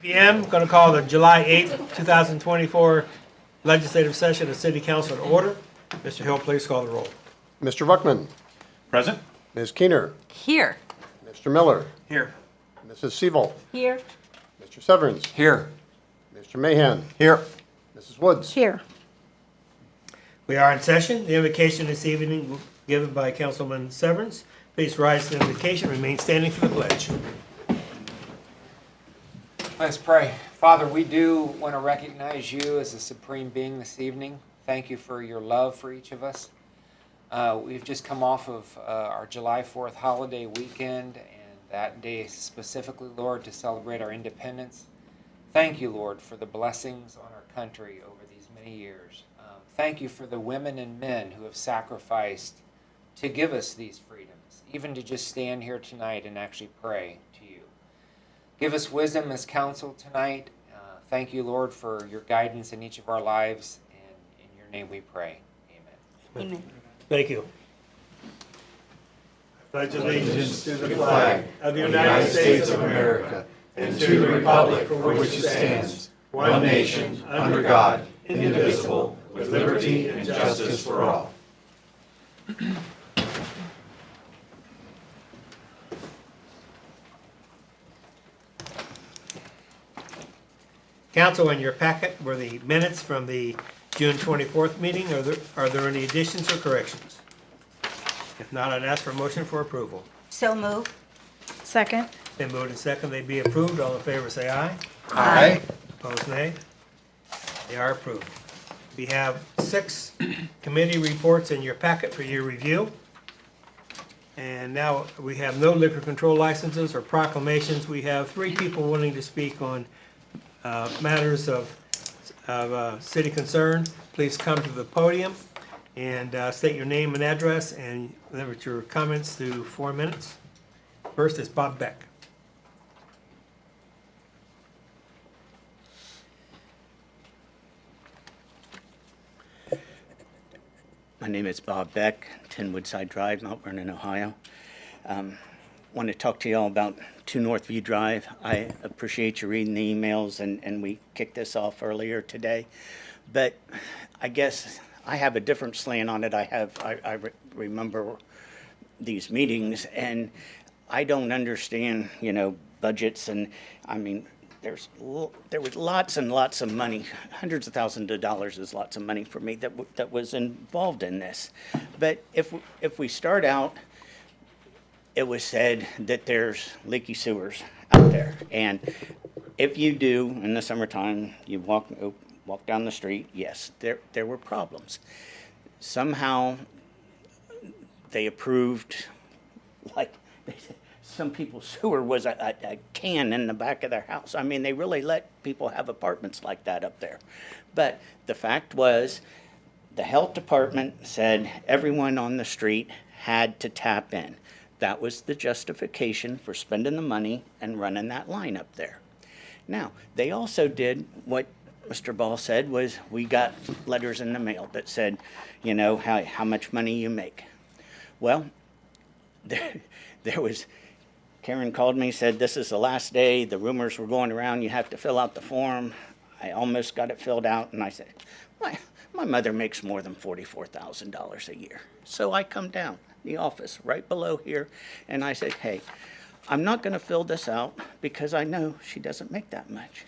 p.m. Going to call the July 8th, 2024 legislative session of City Council in order. Mr. Hill, please call the roll. Mr. Ruckman. Present. Ms. Keener. Here. Mr. Miller. Here. Mrs. Siebel. Here. Mr. Severance. Here. Mr. Mahan. Here. Mrs. Woods. Here. We are in session. The invocation this evening given by Councilman Severance. Please rise to the invocation. Remain standing for the pledge. Let's pray. Father, we do want to recognize you as the supreme being this evening. Thank you for your love for each of us. We've just come off of our July 4th holiday weekend, and that day specifically, Lord, to celebrate our independence. Thank you, Lord, for the blessings on our country over these many years. Thank you for the women and men who have sacrificed to give us these freedoms, even to just stand here tonight and actually pray to you. Give us wisdom as counsel tonight. Thank you, Lord, for your guidance in each of our lives, and in your name we pray. Amen. Amen. Thank you. I pledge allegiance to the flag of the United States of America and to the republic for which it stands, one nation, under God, indivisible, with liberty and justice for all. Council, in your packet were the minutes from the June 24th meeting. Are there any additions or corrections? If not, I'd ask for a motion for approval. So move. Second. Then moved and second, they be approved. All in favor say aye. Aye. Opposed, nay. They are approved. We have 6 committee reports in your packet for your review. And now we have no liquor control licenses or proclamations. We have 3 people willing to speak on matters of city concern. Please come to the podium and state your name and address and limit your comments to 4 minutes. First is Bob Beck. My name is Bob Beck, 10 Woodside Drive, Mount Vernon, Ohio. Want to talk to you all about 2 Northview Drive. I appreciate you reading the emails, and we kicked this off earlier today. But I guess I have a different slant on it. I remember these meetings, and I don't understand, budgets. And I mean, there was lots and lots of money, hundreds of thousands of dollars is lots of money for me that was involved in this. But if we start out, it was said that there's leaky sewers out there, and if you do in the summertime, you walk down the street. Yes, there were problems. Somehow they approved, like some people's sewer was a can in the back of their house. I mean, they really let people have apartments like that up there. But the fact was, the health department said everyone on the street had to tap in. That was the justification for spending the money and running that line up there. Now, they also did what Mr. Ball said was, we got letters in the mail that said, how much money you make. Well, there was, Karen called me, said this is the last day, the rumors were going around, you have to fill out the form. I almost got it filled out, and I said, my mother makes more than $44,000 a year. So I come down the office right below here, and I said, hey, I'm not going to fill this out because I know she doesn't make that much.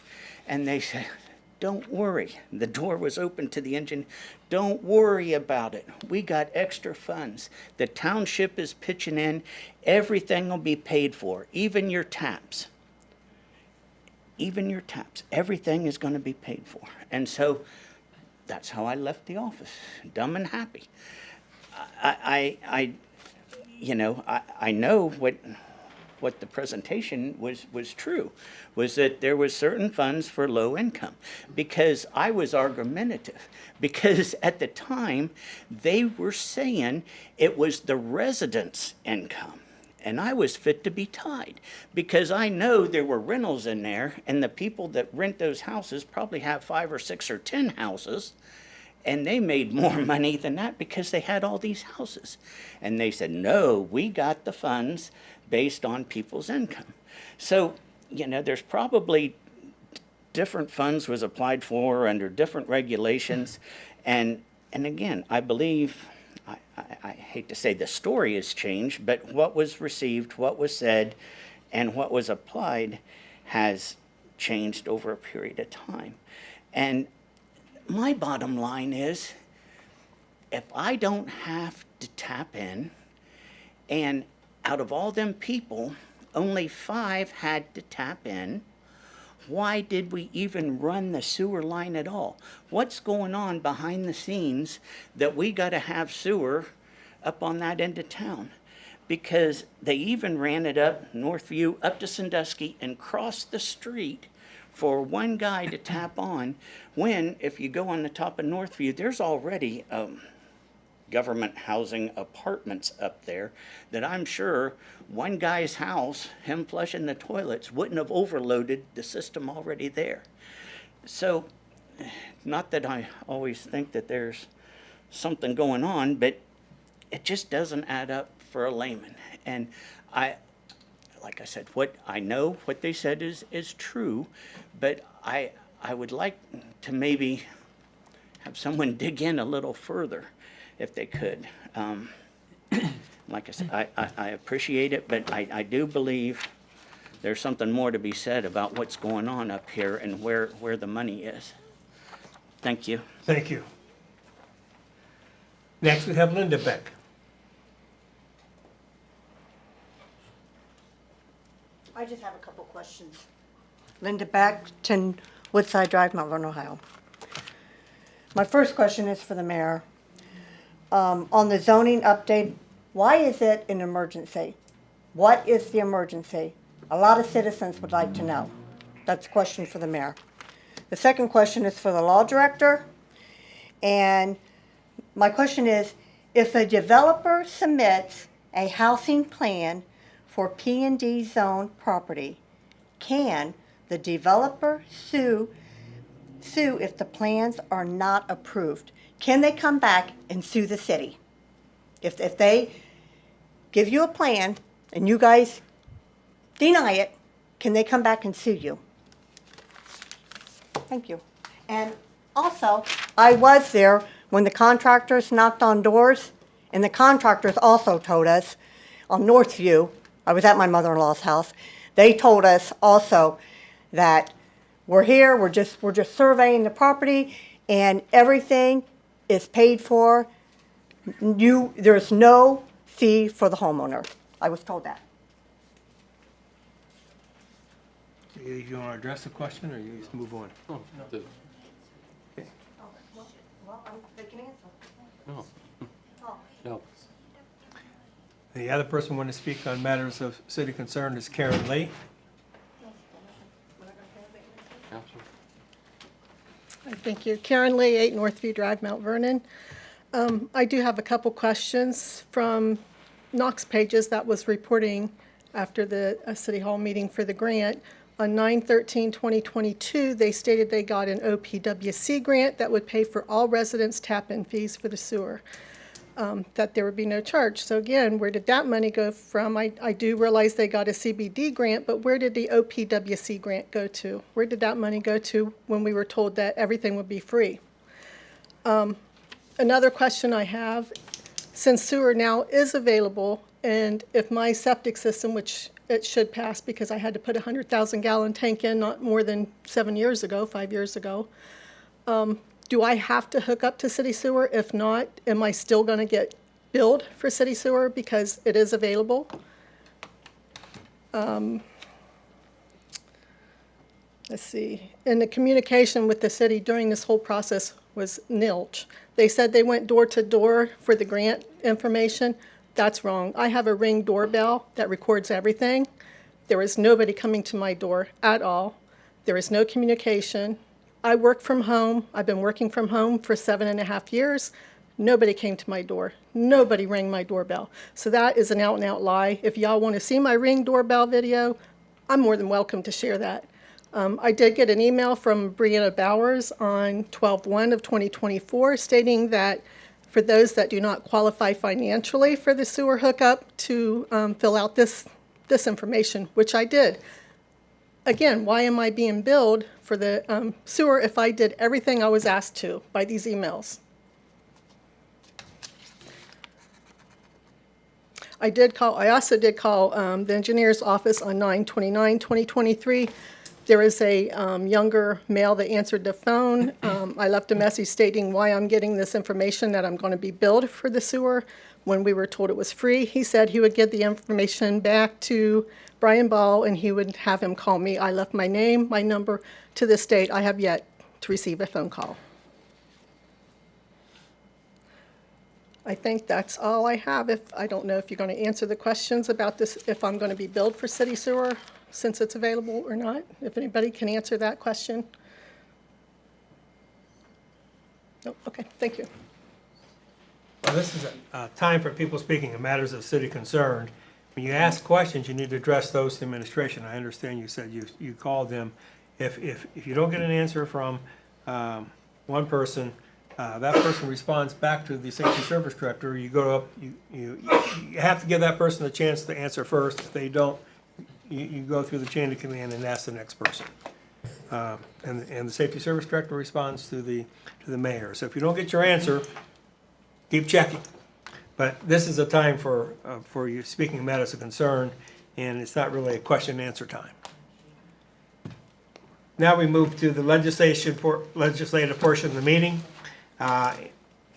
And they said, don't worry. The door was open to the engine. Don't worry about it. We got extra funds. The township is pitching in. Everything will be paid for, even your taps. Even your taps. Everything is going to be paid for. And so that's how I left the office, dumb and happy. I know what the presentation was true, was that there was certain funds for low income, because I was argumentative, because at the time they were saying it was the residents' income. And I was fit to be tied, because I know there were rentals in there, and the people that rent those houses probably have 5 or 6 or 10 houses, and they made more money than that because they had all these houses. And they said, no, we got the funds based on people's income. So, there's probably different funds was applied for under different regulations. And again, I believe, I hate to say the story has changed, but what was received, what was said, and what was applied has changed over a period of time. And my bottom line is, if I don't have to tap in, and out of all them people, only 5 had to tap in, why did we even run the sewer line at all? What's going on behind the scenes that we got to have sewer up on that end of town? Because they even ran it up Northview, up to Sandusky, and crossed the street for one guy to tap on, when, if you go on the top of Northview, there's already government housing apartments up there that I'm sure one guy's house, him flushing the toilets, wouldn't have overloaded the system already there. So, not that I always think that there's something going on, but it just doesn't add up for a layman. And like I said, what I know, what they said is true, but I would like to maybe have someone dig in a little further if they could. Like I said, I appreciate it, but I do believe there's something more to be said about what's going on up here and where the money is. Thank you. Thank you. Next, we have Linda Beck. I just have a couple questions. Linda Beck, 10 Woodside Drive, Mount Vernon, Ohio. My first question is for the mayor. On the zoning update, why is it an emergency? What is the emergency? A lot of citizens would like to know. That's a question for the mayor. The second question is for the law director. And my question is, if a developer submits a housing plan for P&D zone property, can the developer sue if the plans are not approved? Can they come back and sue the city? If they give you a plan and you guys deny it, can they come back and sue you? Thank you. And also, I was there when the contractors knocked on doors, and the contractors also told us on Northview, I was at my mother-in-law's house, they told us also that we're here, we're just surveying the property, and everything is paid for. There's no fee for the homeowner. I was told that. You want to address the question, or you just move on? Well, they can answer. No. Oh. No. The other person want to speak on matters of city concern is Karen Lee. Thank you. Karen Lee, 8 Northview Drive, Mount Vernon. I do have a couple questions from Knox Pages that was reporting after the City Hall meeting for the grant. On 9/13/2022, they stated they got an OPWC grant that would pay for all residents' tap-in fees for the sewer, that there would be no charge. So again, where did that money go from? I do realize they got a CBD grant, but where did the OPWC grant go to? Where did that money go to when we were told that everything would be free? Another question I have, since sewer now is available, and if my septic system, which it should pass because I had to put a 100,000 gallon tank in not more than 5 years ago, do I have to hook up to city sewer? If not, am I still going to get billed for city sewer because it is available? Let's see. And the communication with the city during this whole process was nilch. They said they went door to door for the grant information. That's wrong. I have a Ring doorbell that records everything. There is nobody coming to my door at all. There is no communication. I work from home. I've been working from home for 7.5 years. Nobody came to my door. Nobody rang my doorbell. So that is an out-and-out lie. If y'all want to see my Ring doorbell video, I'm more than welcome to share that. I did get an email from Brianna Bowers on 12/1/2024 stating that for those that do not qualify financially for the sewer hookup to fill out this information, which I did. again, why am I being billed for the sewer if I did everything I was asked to by these emails? I also did call the engineer's office on 9/29/2023. There is a younger male that answered the phone. I left a message stating why I'm getting this information that I'm going to be billed for the sewer when we were told it was free. He said he would give the information back to Brian Ball and he would have him call me. I left my name, my number. To this date, I have yet to receive a phone call. I think that's all I have. I don't know if you're going to answer the questions about this, if I'm going to be billed for city sewer since it's available or not. If anybody can answer that question. Nope, okay, thank you. Well, this is a time for people speaking on matters of city concern. When you ask questions, you need to address those to administration. I understand you said you called them. If you don't get an answer from one person, that person responds back to the safety service director. You go up, you have to give that person a chance to answer first. If they don't, you go through the chain of command and ask the next person. And the safety service director responds to the mayor. So if you don't get your answer, keep checking. But this is a time for you speaking of matters of concern, and it's not really a question and answer time. Now we move to the legislative portion of the meeting.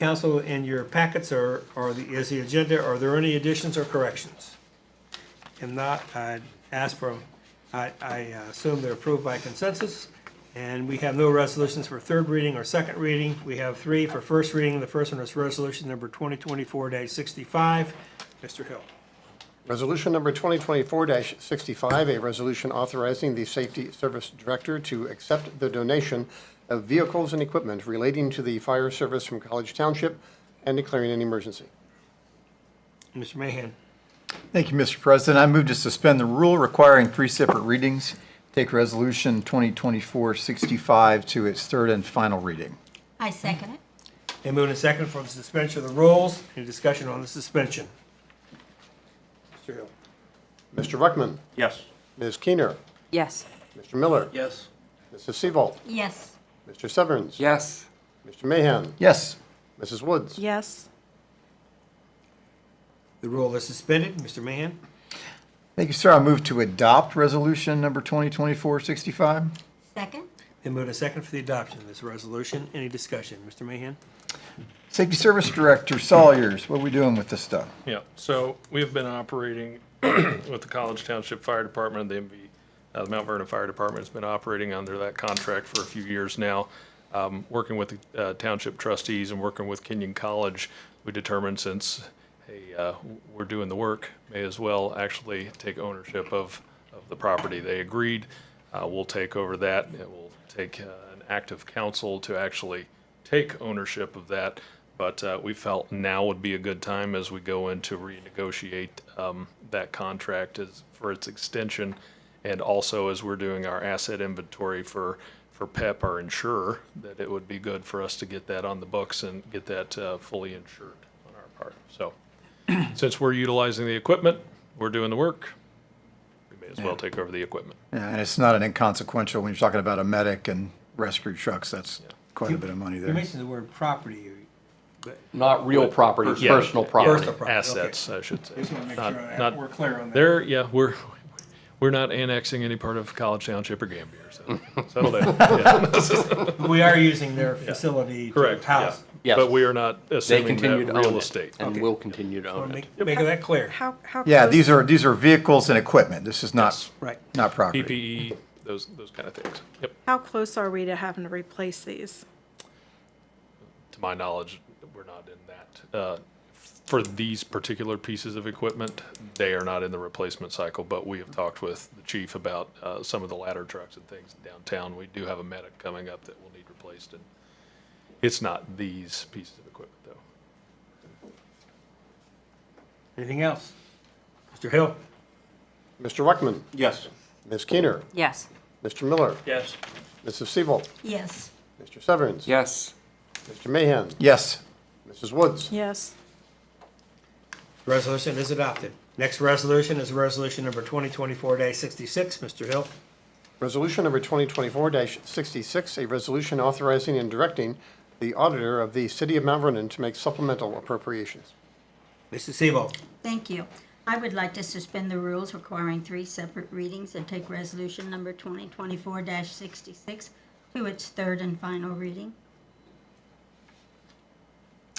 Council, in your packets is the agenda. Are there any additions or corrections? If not, I assume they're approved by consensus. And we have no resolutions for third reading or second reading. We have three for first reading. The first one is resolution number 2024-65. Mr. Hill. Resolution number 2024-65, a resolution authorizing the Safety Service Director to accept the donation of vehicles and equipment relating to the fire service from College Township and declaring an emergency. Mr. Mahan. Thank you, Mr. President. I move to suspend the rule requiring three separate readings. Take Resolution 2024-65 to its third and final reading. I second it. And moving to second for the suspension of the rules. Any discussion on the suspension? Mr. Hill. Mr. Ruckman. Yes. Ms. Keener. Yes. Mr. Miller. Yes. Mrs. Seabolt. Yes. Mr. Severns. Yes. Mr. Mahan. Yes. Mrs. Woods. Yes. The rule is suspended. Mr. Mahan. Thank you, sir. I move to adopt Resolution number 2024-65. Second? And move to second for the adoption of this resolution. Any discussion? Mr. Mahan. Safety Service Director Sawyers, what are we doing with this stuff? Yeah, so we've been operating with the College Township Fire Department, the Mount Vernon Fire Department has been operating under that contract for a few years now. Working with the township trustees and working with Kenyon College, we determined since, hey, we're doing the work, may as well actually take ownership of the property. They agreed. We'll take over that. It will take an active council to actually take ownership of that. But we felt now would be a good time as we go in to renegotiate that contract for its extension. And also as we're doing our asset inventory for PEP, our insurer, that it would be good for us to get that on the books and get that fully insured on our part. So since we're utilizing the equipment, we're doing the work, we may as well take over the equipment. Yeah, and it's not an inconsequential, when you're talking about a medic and rescue trucks, that's quite a bit of money You there. mentioned the word property, but Not real property, Yeah. personal property. Personal property, Assets, I should say. just want to make Not- sure not- we're clear on that. There, yeah, we're not annexing any part of College Township or Gambier, so settle down. Yeah. We are using their facility to Correct, yeah. house. Yes. But we are not They assuming continue that to own real it estate. and Okay. will continue to I want own to it. make that clear. How Yeah, close- these are vehicles and equipment. This is not, Yes. Right. not property. PPE, those kind of things. Yep. How close are we to having to replace these? To my knowledge, we're not in that. For these particular pieces of equipment, they are not in the replacement cycle, but we have talked with the chief about some of the ladder trucks and things downtown. We do have a medic coming up that will need replaced, and it's not these pieces of equipment, though. Anything else? Mr. Hill? Mr. Ruckman. Yes. Ms. Keener. Yes. Mr. Miller. Yes. Mrs. Seabolt. Yes. Mr. Severns. Yes. Mr. Mahan. Yes. Mrs. Woods. Yes. Resolution is adopted. Next resolution is resolution number 2024-66. Mr. Hill? Resolution number 2024-66, a resolution authorizing and directing the auditor of the City of Mount Vernon to make supplemental appropriations. Mrs. Sevel. Thank you. I would like to suspend the rules requiring 3 separate readings and take resolution number 2024-66 to its third and final reading.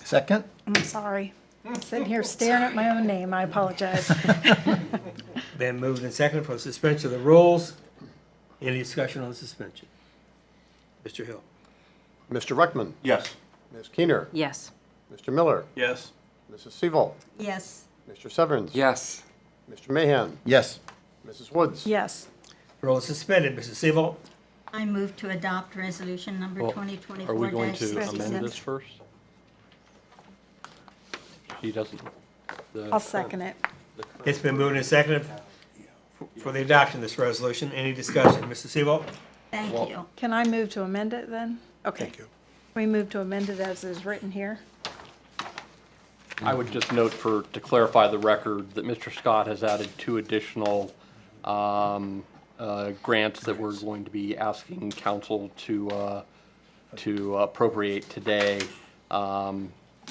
Second? I'm sorry. I'm sitting here staring at my own name. I apologize. Been moved and seconded for suspension of the rules. Any discussion on suspension? Mr. Hill. Mr. Ruckman. Yes. Ms. Keener. Yes. Mr. Miller. Yes. Mrs. Sevel. Yes. Mr. Severns. Yes. Mr. Mahan. Yes. Mrs. Woods. Yes. Rule is suspended. Mrs. Sevel. I move to adopt resolution number Well, 2024-66. Are we going to amend this first? He doesn't. I'll second it. It's been moved and seconded for the adoption of this resolution. Any discussion? Mrs. Sevel. Thank you. Can I move to amend it then? Okay. Thank you. We move to amend it as is written here. I would just note to clarify the record that Mr. Scott has added 2 additional grants that we're going to be asking council to appropriate today.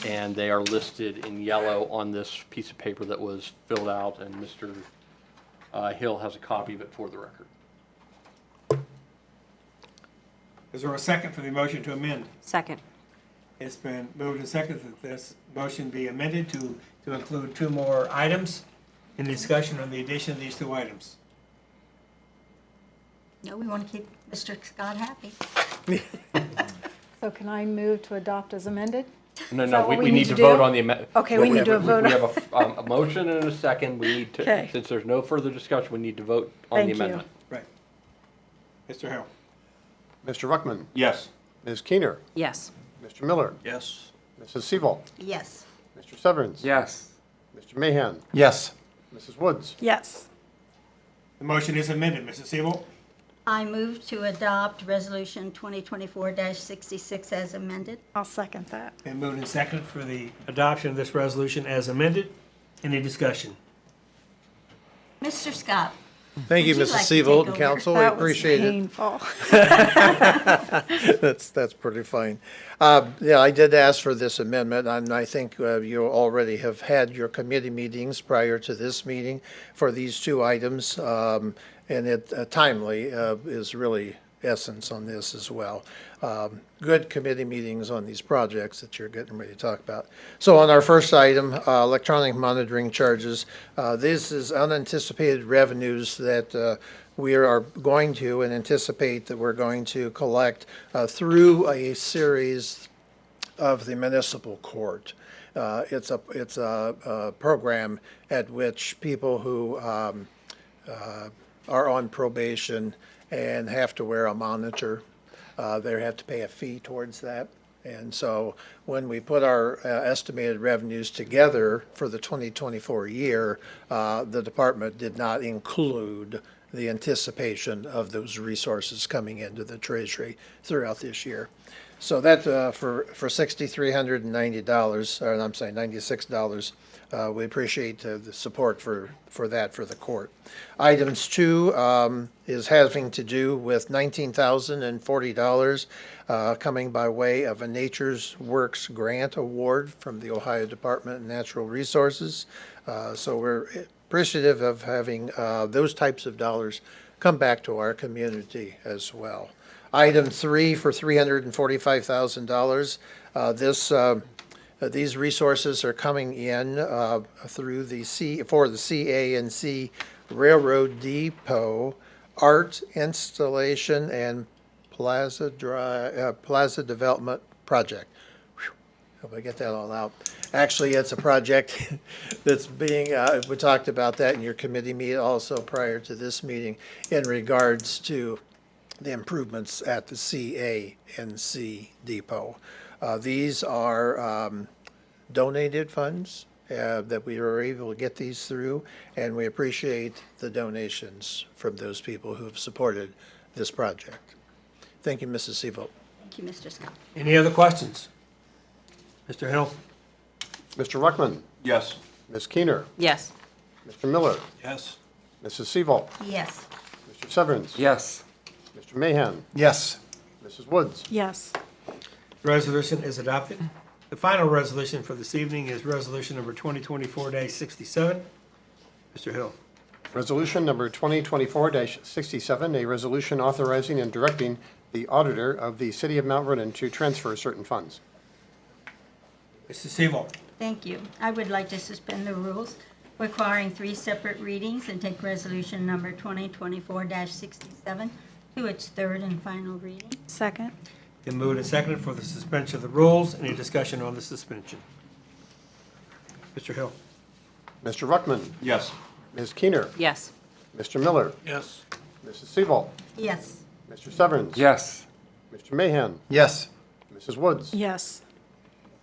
And they are listed in yellow on this piece of paper that was filled out, and Mr. Hill has a copy of it for the record. Is there a second for the motion to amend? Second. It's been moved and seconded that this motion be amended to include 2 more items. Any discussion on the addition of these 2 items? No, we want to keep Mr. Scott happy. So can I move to adopt as amended? No, Is that what we need to do? vote on the amendment. Okay, we need to vote We on. have a motion and a second. We need to, Okay. since there's no further discussion, we need to vote on the Thank you. amendment. Right. Mr. Hill. Mr. Ruckman. Yes. Ms. Keener. Yes. Mr. Miller. Yes. Mrs. Sevel. Yes. Mr. Severns. Yes. Mr. Mahan. Yes. Mrs. Woods. Yes. The motion is amended. Mrs. Sevel. I move to adopt resolution 2024-66 as amended. I'll second that. Been moved and seconded for the adoption of this resolution as amended. Any discussion? Mr. Scott. Thank you, Would you Mrs. like to Seavolt take and over? council. I That was appreciate it. painful. That's pretty fine. Yeah, I did ask for this amendment, and I think you already have had your committee meetings prior to this meeting for these 2 items, and it timely is really essence on this as well. Good committee meetings on these projects that you're getting ready to talk about. So on our first item, electronic monitoring charges, this is unanticipated revenues that we are going to and anticipate that we're going to collect through a series of the municipal court. It's a program at which people who are on probation and have to wear a monitor, they have to pay a fee towards that. And so when we put our estimated revenues together for the 2024 year, the department did not include the anticipation of those resources coming into the treasury throughout this year. So that for $6,390, or I'm saying $96, we appreciate the support for that for the court. Items 2 is having to do with $19,040 coming by way of a Nature's Works grant award from the Ohio Department of Natural Resources. So we're appreciative of having those types of dollars come back to our community as well. Item 3 for $345,000. These resources are coming in through the CA&C Railroad Depot Art Installation and Plaza Development Project. Whew, hope I get that all out. Actually, it's a project that's being, we talked about that in your committee meeting also prior to this meeting in regards to the improvements at the CA&C Depot. These are donated funds that we were able to get these through, and we appreciate the donations from those people who have supported this project. Thank you, Mrs. Seavolt. Thank you, Mr. Scott. Any other questions? Mr. Hill? Mr. Ruckman. Yes. Ms. Keener. Yes. Mr. Miller. Yes. Mrs. Seavolt. Yes. Mr. Severns. Yes. Mr. Mahan, Yes. Mrs. Woods. Yes. The resolution is adopted. The final resolution for this evening is resolution number 2024-67. Mr. Hill. Resolution number 2024-67, a resolution authorizing and directing the auditor of the City of Mount Vernon to transfer certain funds. Mr. Seaval. Thank you. I would like to suspend the rules requiring 3 separate readings and take resolution number 2024-67 to its third and final reading. Second. Been moved and seconded for the suspension of the rules. Any discussion on the suspension? Mr. Hill. Mr. Ruckman. Yes. Ms. Keener. Yes. Mr. Miller. Yes. Mrs. Seaval. Yes. Mr. Severns. Yes. Mr. Mahan. Yes. Mrs. Woods. Yes.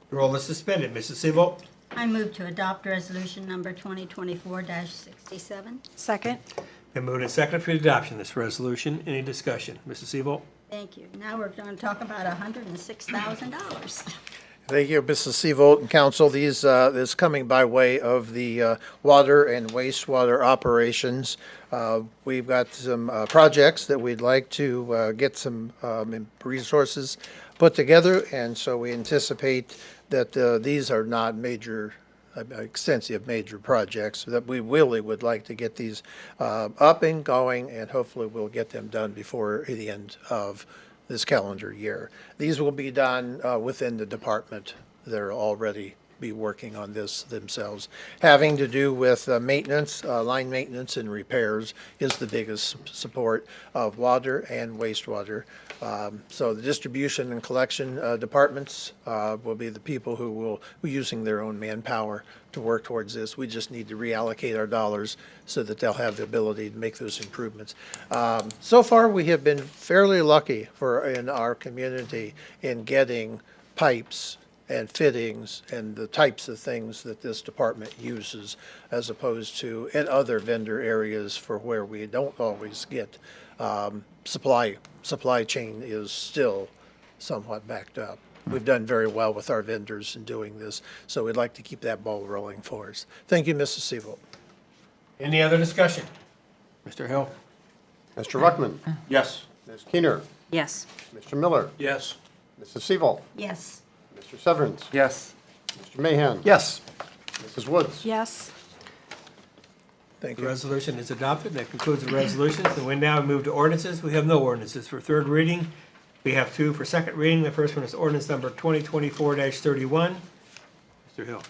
The roll is suspended. Mrs. Seaval. I move to adopt resolution number 2024-67. Second. Been moved and seconded for the adoption of this resolution. Any discussion? Mrs. Seaval. Thank you. Now we're going to talk about $106,000. Thank you, Mrs. Seavolt and Council. This coming by way of the water and wastewater operations. We've got some projects that we'd like to get some resources put together, and so we anticipate that these are not extensive major projects, that we really would like to get these up and going, and hopefully we'll get them done before the end of this calendar year. These will be done within the department. They're already be working on this themselves. Having to do with maintenance, line maintenance and repairs is the biggest support of water and wastewater. So the distribution and collection departments will be the people who will be using their own manpower to work towards this. We just need to reallocate our dollars so that they'll have the ability to make those improvements. So far, we have been fairly lucky in our community in getting pipes and fittings and the types of things that this department uses, as opposed to in other vendor areas for where we don't always get supply chain is still somewhat backed up. We've done very well with our vendors in doing this, so we'd like to keep that ball rolling for us. Thank you, Mrs. Seavolt. Any other discussion? Mr. Hill. Mr. Ruckman. Yes. Ms. Keener. Yes. Mr. Miller. Yes. Mrs. Seaval. Yes. Mr. Severns. Yes. Mr. Mahan. Yes. Mrs. Woods. Yes. Thank The you. resolution is adopted. That concludes the resolutions. And we now move to ordinances. We have no ordinances for third reading. We have 2 for second reading. The first one is ordinance number 2024-31. Mr. Hill.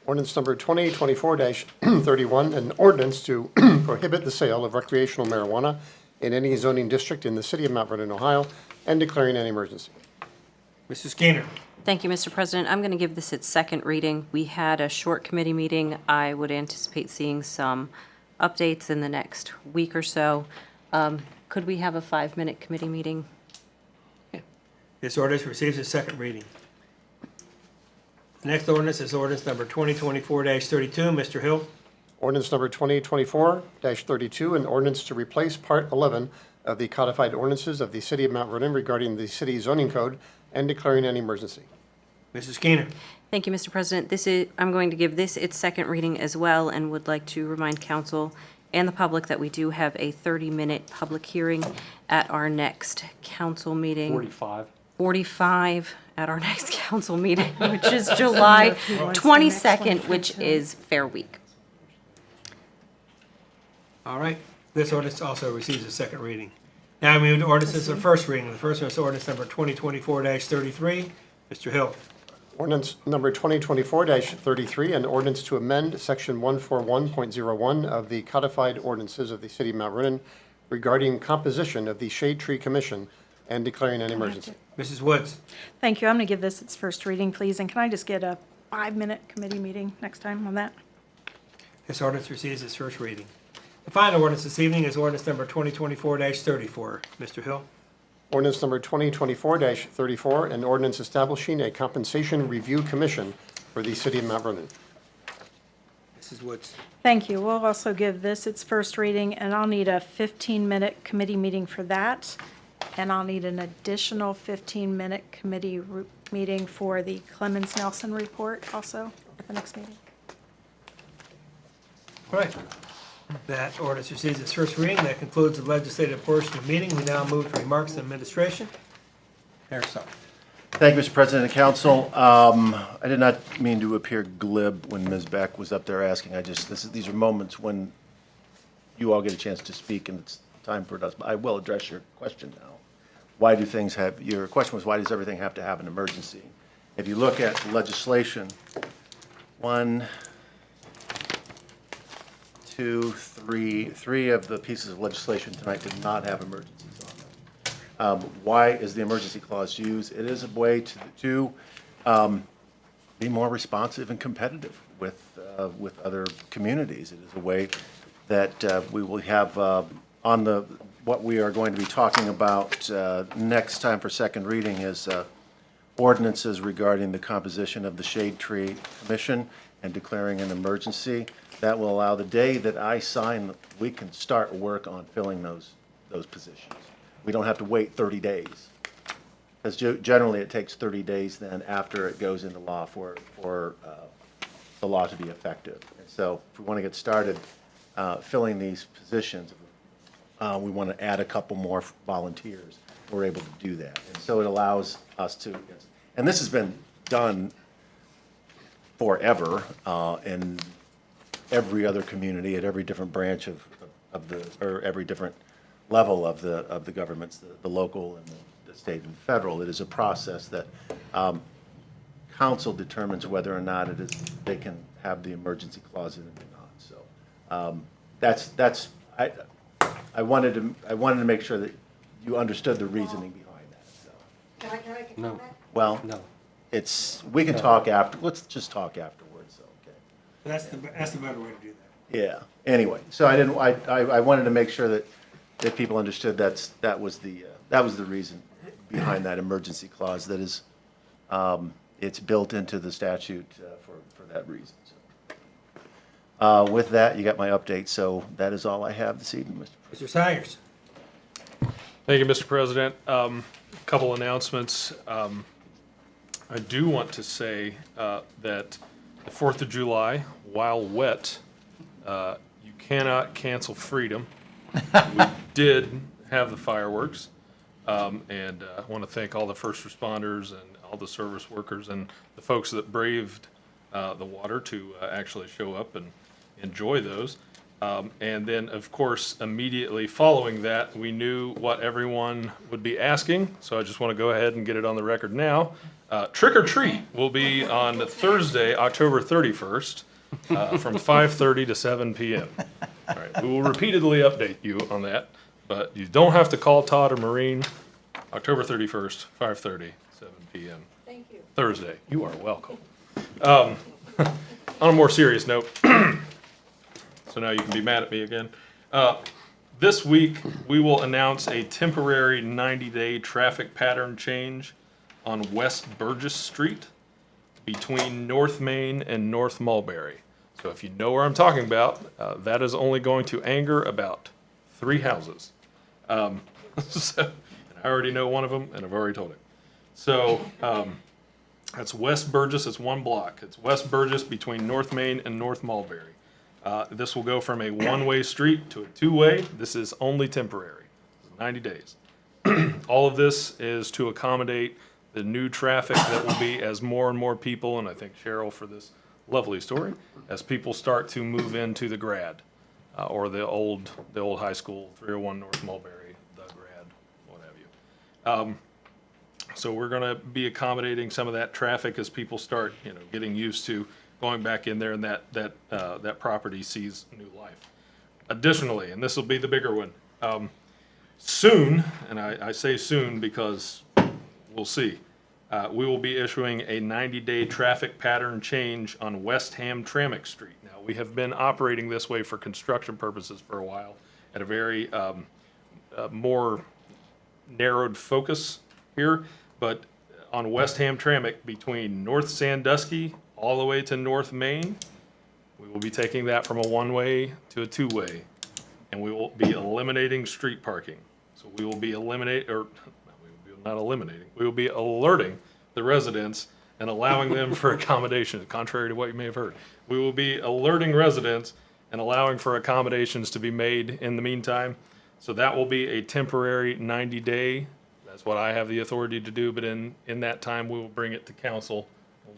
Ordinance number 2024-31, an ordinance to prohibit the sale of recreational marijuana in any zoning district in the city of Mount Vernon, Ohio, and declaring an emergency. Mrs. Gainer. Thank you, Mr. President. I'm going to give this its second reading. We had a short committee meeting. I would anticipate seeing some updates in the next week or so. Could we have a 5-minute committee meeting? This ordinance receives its second reading. The next ordinance is ordinance number 2024-32. Mr. Hill. Ordinance number 2024-32, an ordinance to replace Part 11 of the codified ordinances of the city of Mount Vernon regarding the city zoning code and declaring an emergency. Mrs. Gainer. Thank you, Mr. President. I'm going to give this its second reading as well, and would like to remind council and the public that we do have a 30-minute public hearing at our next council meeting. 45 at our next council meeting, which is July 22nd, which is Fair Week. All right. This ordinance also receives its second reading. Now we move to ordinances of first reading. The first one is ordinance number 2024-33. Mr. Hill. Ordinance number 2024-33, an ordinance to amend section 141.01 of the codified ordinances of the city of Mount Vernon regarding composition of the Shade Tree Commission and declaring an emergency. Mrs. Woods. Thank you. I'm going to give this its first reading, please. And can I just get a 5-minute committee meeting next time on that? This ordinance receives its first reading. The final ordinance this evening is ordinance number 2024-34. Mr. Hill. Ordinance number 2024-34, an ordinance establishing a compensation review commission for the city of Mount Vernon. Mrs. Woods. Thank you. We'll also give this its first reading, and I'll need a 15-minute committee meeting for that. And I'll need an additional 15-minute committee meeting for the Clemens Nelson report also at the next meeting. All right. That ordinance receives its first reading. That concludes the legislative portion of the meeting. We now move to remarks and administration. Harrison. Thank you, Mr. President and Council. I did not mean to appear glib when Ms. Beck was up there asking. These are moments when you all get a chance to speak, and it's time for us. I will address your question now. Your question was, why does everything have to have an emergency? If you look at legislation, 1, 2, 3 of the pieces of legislation tonight did not have emergencies on them. Why is the emergency clause used? It is a way to be more responsive and competitive with other communities. It is a way that we will have what we are going to be talking about next time for second reading is ordinances regarding the composition of the Shade Tree Commission and declaring an emergency. That will allow the day that I sign, we can start work on filling those positions. We don't have to wait 30 days. Because generally it takes 30 days then after it goes into law for the law to be effective. And so if we want to get started filling these positions, we want to add a couple more volunteers. We're able to do that. And so it allows us to, and this has been done forever in every other community at every different branch of or every different level of the governments, the local and the state and federal. It is a process that council determines whether or not they can have the emergency clause in it or not. So I wanted to make sure that you understood the reasoning behind that. So. Can I No. Well, we can talk after. Let's just talk afterwards. Okay. That's the better way to do that. Yeah. Anyway, so I wanted to make sure that people understood that was the reason behind that emergency clause. That is, it's built into the statute for that reason. So. With that, you got my update. So that is all I have this evening, Mr. President. Mr. Sayers. Thank you, Mr. President. Couple announcements. I do want to say that the 4th of July, while wet, you cannot cancel freedom. We did have the fireworks, and I want to thank all the first responders and all the service workers and the folks that braved the water to actually show up and enjoy those. And then, of course, immediately following that, we knew what everyone would be asking, so I just want to go ahead and get it on the record now. Trick or Treat will be on Thursday, October 31st, from 5:30 to 7 p.m. All right, we will repeatedly update you on that, but you don't have to call Todd or Maureen. October 31st, 5:30, 7 p.m. Thank you. Thursday. You are welcome. On a more serious note, so now you can be mad at me again. This week, we will announce a temporary 90-day traffic pattern change on West Burgess Street between North Main and North Mulberry. So if you know where I'm talking about, that is only going to anger about 3 houses. So, and I already know one of them, and I've already told him. So that's West Burgess. It's 1 block. It's West Burgess between North Main and North Mulberry. This will go from a 1-way street to a 2-way. This is only temporary, 90 days. All of this is to accommodate the new traffic that will be as more and more people, and I thank Cheryl for this lovely story, as people start to move into the grad, or the old high school, 301 North Mulberry, the grad, what have you. So we're going to be accommodating some of that traffic as people start, getting used to going back in there, and that property sees new life. Additionally, and this will be the bigger one, soon, and I say soon because we'll see, we will be issuing a 90-day traffic pattern change on West Hamtramck Street. Now, we have been operating this way for construction purposes for a while at a very more narrowed focus here, but on West Hamtramck between North Sandusky all the way to North Main, we will be taking that from a 1-way to a 2-way, and we will be eliminating street parking. So we will be we will be alerting the residents and allowing them for accommodation, contrary to what you may have heard. We will be alerting residents and allowing for accommodations to be made in the meantime. So that will be a temporary 90-day. That's what I have the authority to do, but in that time, we will bring it to council. We'll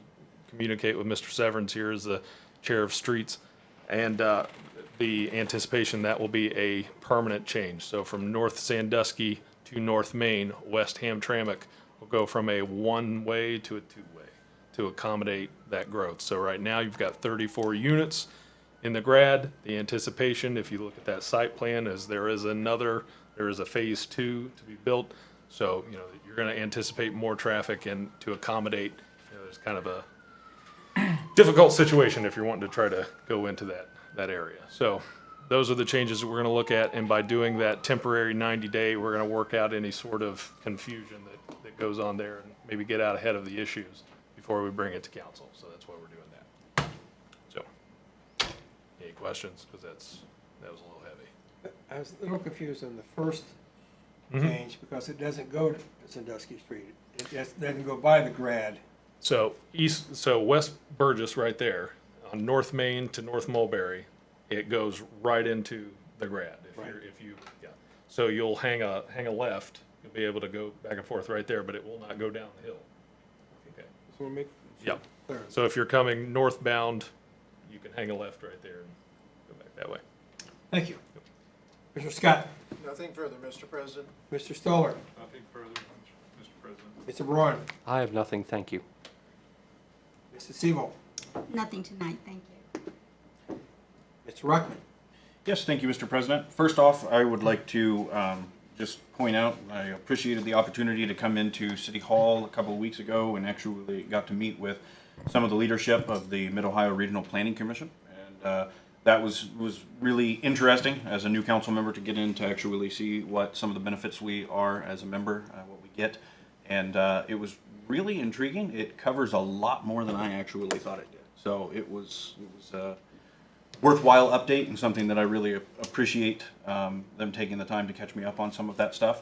communicate with Mr. Severns here as the chair of streets, and the anticipation that will be a permanent change. So from North Sandusky to North Main, West Hamtramck will go from a one-way to a two-way to accommodate that growth. So right now, you've got 34 units in the grad. The anticipation, if you look at that site plan, is there is a phase 2 to be built. So, you're going to anticipate more traffic, and to accommodate, there's kind of a difficult situation if you're wanting to try to go into that area. So those are the changes that we're going to look at, and by doing that temporary 90-day, we're going to work out any sort of confusion that goes on there and maybe get out ahead of the issues before we bring it to council. So that's why we're doing that. So, any questions? Because that was a little heavy. I was a little confused on the first change because it doesn't go to Sandusky Street. It just doesn't go by the grad. So West Burgess right there on North Main to North Mulberry, it goes right into the grad. So you'll hang a left. You'll be able to go back and forth right there, but it will not go down the hill. Okay. So we'll make Yep. clear. So if you're coming northbound, you can hang a left right there and go back that way. Thank you. Mr. Scott. Nothing further, Mr. President. Mr. Stoller. Nothing further, Mr. President. Mr. Braun. I have nothing, thank you. Mrs. Seabold. Nothing tonight, thank you. Mr. Ruckman. Yes, thank you, Mr. President. First off, I would like to just point out, I appreciated the opportunity to come into City Hall a couple of weeks ago and actually got to meet with some of the leadership of the Mid-Ohio Regional Planning Commission. And that was really interesting as a new council member to get in to actually see what some of the benefits we are as a member, what we get. And it was really intriguing. It covers a lot more than I actually thought it did. So it was a worthwhile update and something that I really appreciate them taking the time to catch me up on some of that stuff.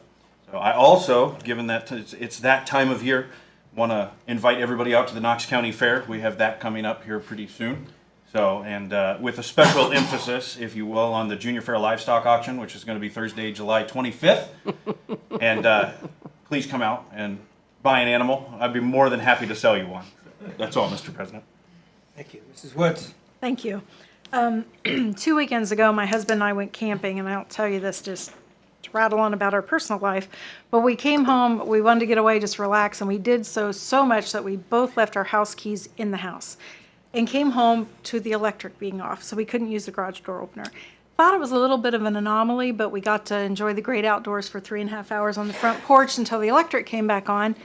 So I also, given that it's that time of year, want to invite everybody out to the Knox County Fair. We have that coming up here pretty soon. So, and with a special emphasis, if you will, on the Junior Fair Livestock Auction, which is going to be Thursday, July 25th. And please come out and buy an animal. I'd be more than happy to sell you one. That's all, Mr. President. Thank you. Mrs. Woods. Thank you. 2 weekends ago, my husband and I went camping, and I don't tell you this just to rattle on about our personal life, but we came home, we wanted to get away, just relax, and we did so much that we both left our house keys in the house and came home to the electric being off, so we couldn't use the garage door opener. Thought it was a little bit of an anomaly, but we got to enjoy the great outdoors for 3.5 hours on the front porch until the electric came back on.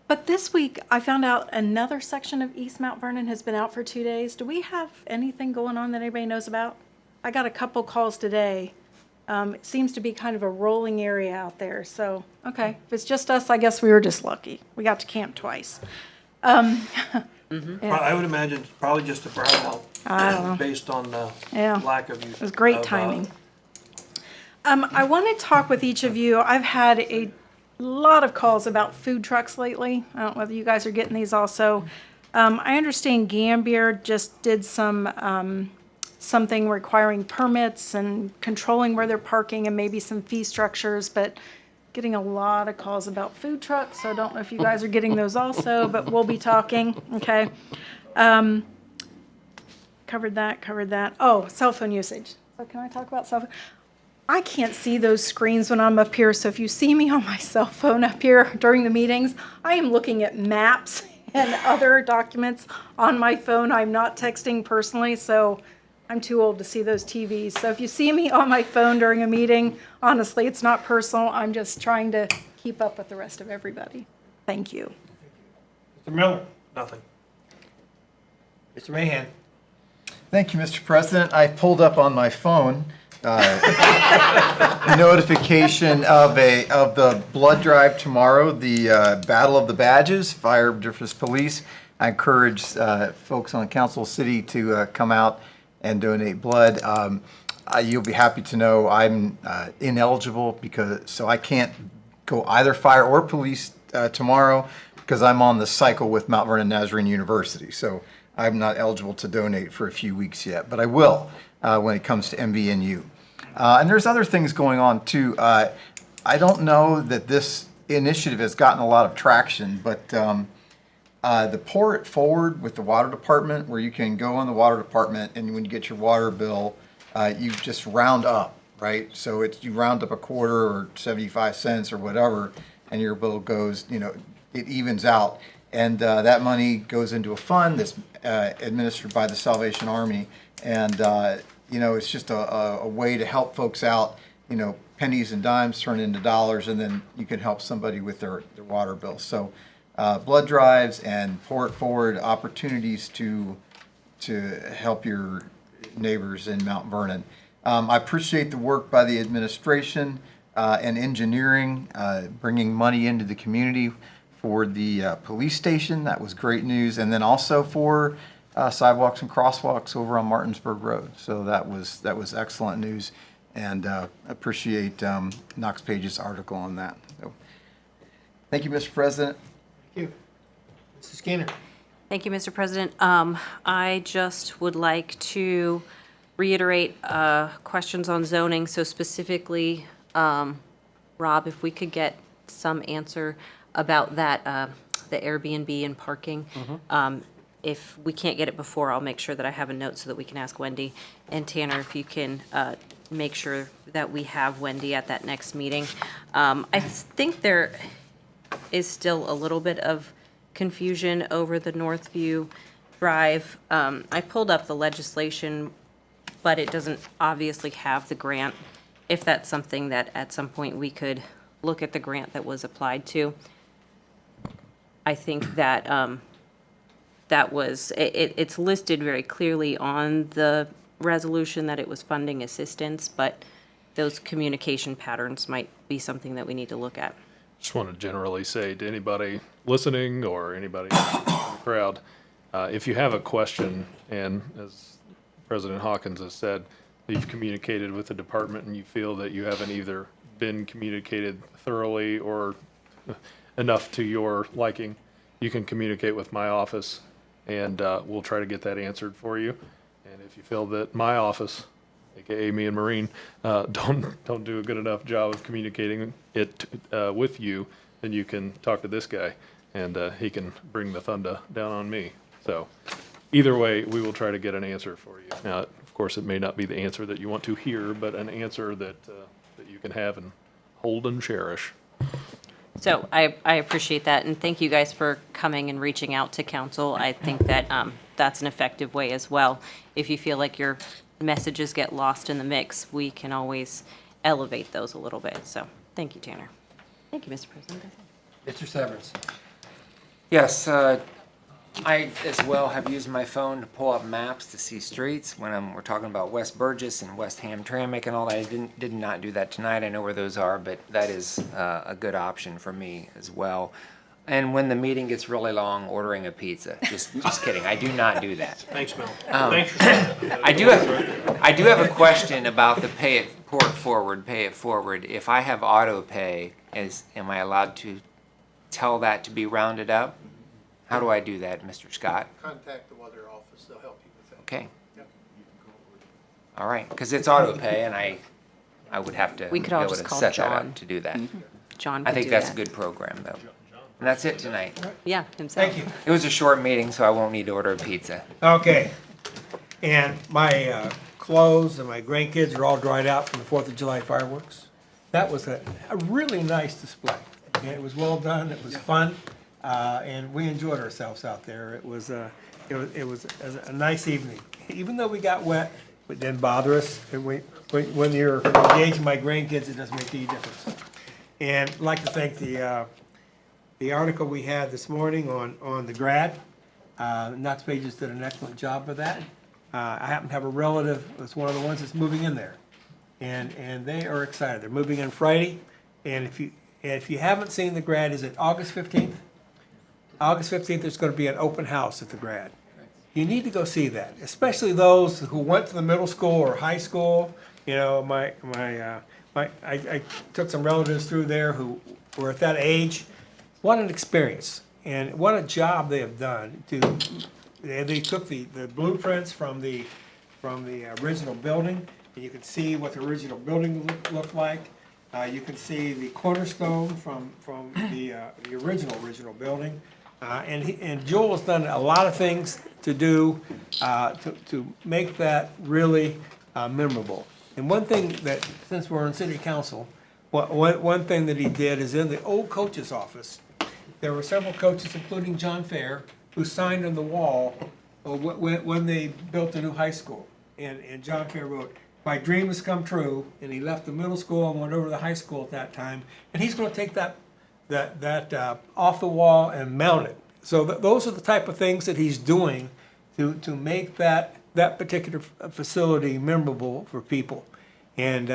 But this week, I found out another section of East Mount Vernon has been out for 2 days. Do we have anything going on that anybody knows about? I got a couple calls today. It seems to be kind of a rolling area out there. So, okay, if it's just us, I guess we were just lucky. We got to camp twice. Yeah. I would imagine it's probably just a brownout. I don't know. Based on the Yeah. lack of use. It was great timing. I want to talk with each of you. I've had a lot of calls about food trucks lately. I don't know whether you guys are getting these also. I understand Gambier just did something requiring permits and controlling where they're parking and maybe some fee structures, but getting a lot of calls about food trucks. So I don't know if you guys are getting those also, but we'll be talking. Okay. Covered that. Oh, cell phone usage. So can I talk about cell phone? I can't see those screens when I'm up here, so if you see me on my cell phone up here during the meetings, I am looking at maps and other documents on my phone. I'm not texting personally, so I'm too old to see those TVs. So if you see me on my phone during a meeting, honestly, it's not personal. I'm just trying to keep up with the rest of everybody. Thank you. Mr. Miller. Nothing. Mr. Mahan. Thank you, Mr. President. I pulled up on my phone notification of the blood drive tomorrow, the Battle of the Badges, Fire versus Police. I encourage folks on Council City to come out and donate blood. You'll be happy to know I'm ineligible so I can't go either fire or police tomorrow because I'm on the cycle with Mount Vernon Nazarene University. So I'm not eligible to donate for a few weeks yet, but I will when it comes to MVNU. And there's other things going on too. I don't know that this initiative has gotten a lot of traction, but the Pour It Forward with the water department, where you can go in the water department and when you get your water bill, you just round up, right? So you round up a quarter or 75 cents or whatever, and your bill goes, it evens out. And that money goes into a fund that's administered by the Salvation Army. And, it's just a way to help folks out, pennies and dimes turn into dollars, and then you can help somebody with their water bill. So blood drives and Pour It Forward opportunities to help your neighbors in Mount Vernon. I appreciate the work by the administration and engineering, bringing money into the community for the police station. That was great news. And then also for sidewalks and crosswalks over on Martinsburg Road. So that was excellent news, and appreciate Knox Page's article on that. So, thank you, Mr. President. Thank you. Mrs. Skinner. Thank you, Mr. President. I just would like to reiterate questions on zoning. So specifically, Rob, if we could get some answer about that, the Airbnb and parking. If we can't get it before, I'll make sure that I have a note so that we can ask Wendy. And Tanner, if you can make sure that we have Wendy at that next meeting. I think there is still a little bit of confusion over the Northview Drive. I pulled up the legislation, but it doesn't obviously have the grant. If that's something that at some point we could look at the grant that was applied to. I think that it's listed very clearly on the resolution that it was funding assistance, but those communication patterns might be something that we need to look at. Just want to generally say to anybody listening or anybody in the crowd, if you have a question, and as President Hawkins has said, you've communicated with the department and you feel that you haven't either been communicated thoroughly or enough to your liking, you can communicate with my office, and we'll try to get that answered for you. And if you feel that my office, aka me and Maureen, don't do a good enough job of communicating it with you, then you can talk to this guy, and he can bring the thunder down on me. So either way, we will try to get an answer for you. Now, of course, it may not be the answer that you want to hear, but an answer that you can have and hold and cherish. So I appreciate that, and thank you guys for coming and reaching out to council. I think that that's an effective way as well. If you feel like your messages get lost in the mix, we can always elevate those a little bit. So thank you, Tanner. Thank you, Mr. President. Mr. Severance. Yes, I as well have used my phone to pull up maps to see streets when we're talking about West Burgess and West Hamtramck and all that. I did not do that tonight. I know where those are, but that is a good option for me as well. And when the meeting gets really long, ordering a pizza. Just kidding. I do not do that. Thanks, Mel. Thanks for I do have a question about the Pour It Forward. If I have auto pay, am I allowed to tell that to be rounded up? How do I do that, Mr. Scott? Contact the weather office, they'll help you with that. Okay. Yep. All right, because it's auto pay, and I would have to We could be all able just to call set that John. up to do that. John I could think do that's that. a good program, though. And that's it tonight. Yeah, himself. Thank you. It was a short meeting, so I won't need to order a pizza. Okay. And my clothes and my grandkids are all dried out from the 4th of July fireworks. That was a really nice display. And it was well done, it was fun, and we enjoyed ourselves out there. It was a nice evening. Even though we got wet, it didn't bother us. And when you're engaging my grandkids, it doesn't make any difference. And I'd like to thank the article we had this morning on the grad. Knox Pages did an excellent job of that. I happen to have a relative that's one of the ones that's moving in there, and they are excited. They're moving in Friday, and if you haven't seen the grad, is it August 15th? August 15th, there's going to be an open house at the grad. You need to go see that, especially those who went to the middle school or high school. You know, I took some relatives through there who were at that age. What an experience, and what a job they have done to They took the blueprints from the original building, and you can see what the original building looked like. You can see the cornerstone from the original building. And Joel has done a lot of things to make that really memorable. And one thing that, since we're on city council, one thing that he did is in the old coach's office, there were several coaches, including John Fair, who signed on the wall when they built the new high school. And John Fair wrote, "My dream has come true," and he left the middle school and went over to the high school at that time. And he's going to take that off the wall and mount it. So those are the type of things that he's doing to make that particular facility memorable for people. And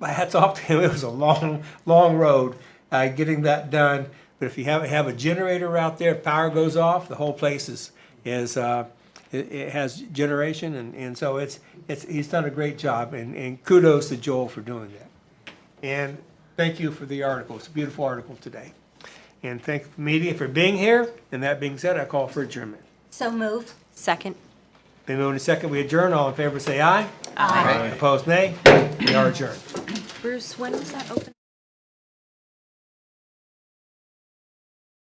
hats off to him. It was a long road getting that done. But if you have a generator out there, if power goes off, the whole place it has generation, and so he's done a great job, and kudos to Joel for doing that. And thank you for the article. It's a beautiful article today. And thank the media for being here. And that being said, I call for adjournment. So moved. Second. Been moved and second. We adjourn. All in favor say aye. Aye. Opposed, nay. We are adjourned. Bruce, when was that open?